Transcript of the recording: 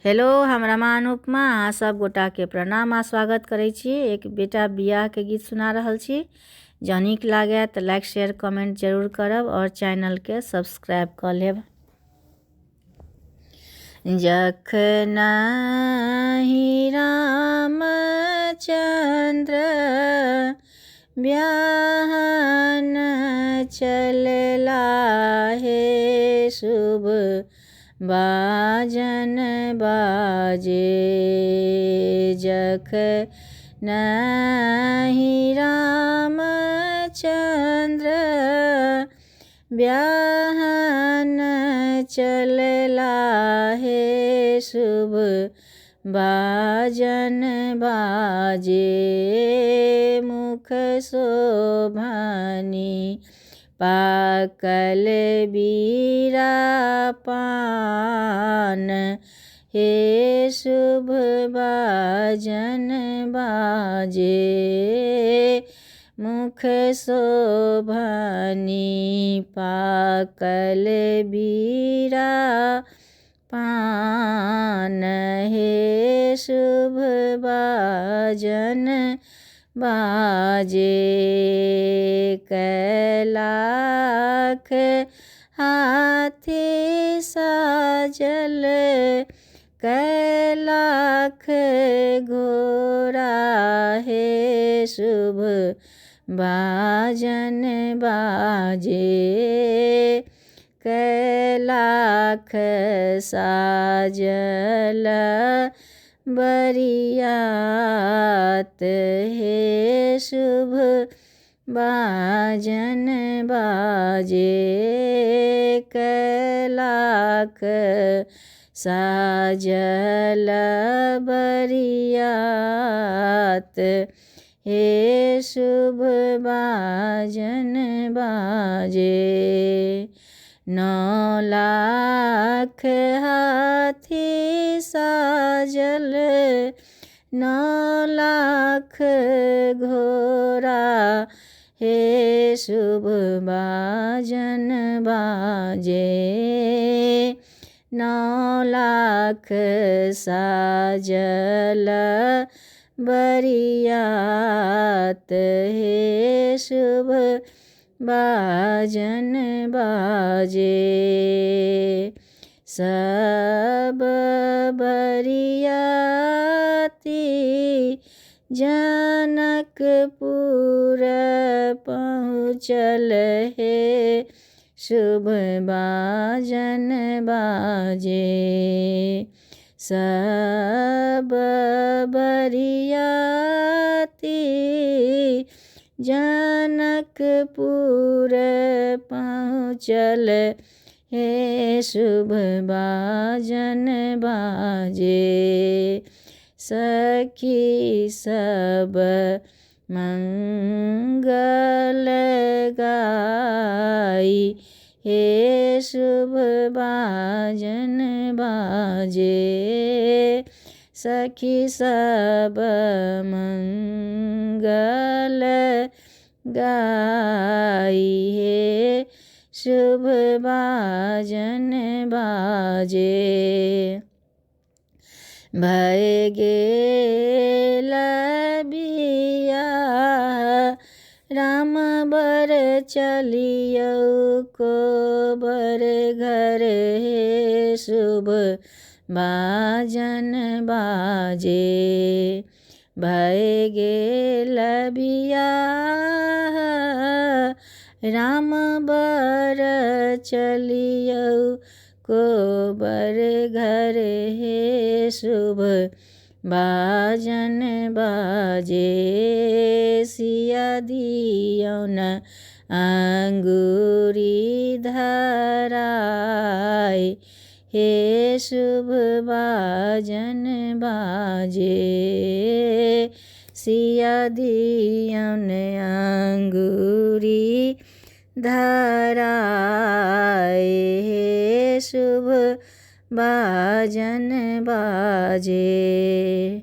Hello, हम रमा अनुपमा अहाँ सब गोटा के प्रणाम आ स्वागत करै छी। एक बेटा बियाह के गीत सुना रहल छी। जँ नीक लागे तो लाइक शेयर कमेंट जरूर करब और चैनल के सब्सक्राइब कर लेब। जखनहि रामचंद्र ब्याहन चलला हे शुभ बाजन बाजे। जखनहि रामचंद्र ब्याहन चलला हे शुभ बाजन बाजे। मुख शोभनी पाकल बीरा पान हे शुभ बाजन बाजे। मुख शोभनी पाकल बीरा पान हे शुभ बाजन बाजे। कैलाख हाथी साजल कैलाख घोड़ा हे शुभ बाजन बाजे। कैलाख साजल बरियात हे शुभ बाजन बाजे। कैलाख साजल बरियात हे शुभ बाजन बाजे। 9 लाख हाथी साजल 9 लाख घोड़ा हे शुभ बाजन बाजे। 9 लाख साजल बरियात हे शुभ बाजन बाजे। सब बरियाती जनकपुर पहुँचल हे शुभ बाजन बाजे। सब बरियाती जनकपुर पहुँचल हे शुभ बाजन बाजे। सखी सब मंगल गाई हे शुभ बाजन बाजे। सखी सब मंगल गाई हे शुभ बाजन बाजे। भय गेल बियाह राम बर चलियौ कोबर घर हे शुभ बाजन बाजे। भय गेल बियाह राम बर चलियौ कोबर घर हे शुभ बाजन बाजे। सिया दियौन अंगूरी धराय हे शुभ बाजन बाजे। सिया दियौन अंगूरी धराय हे शुभ बाजन बाजे।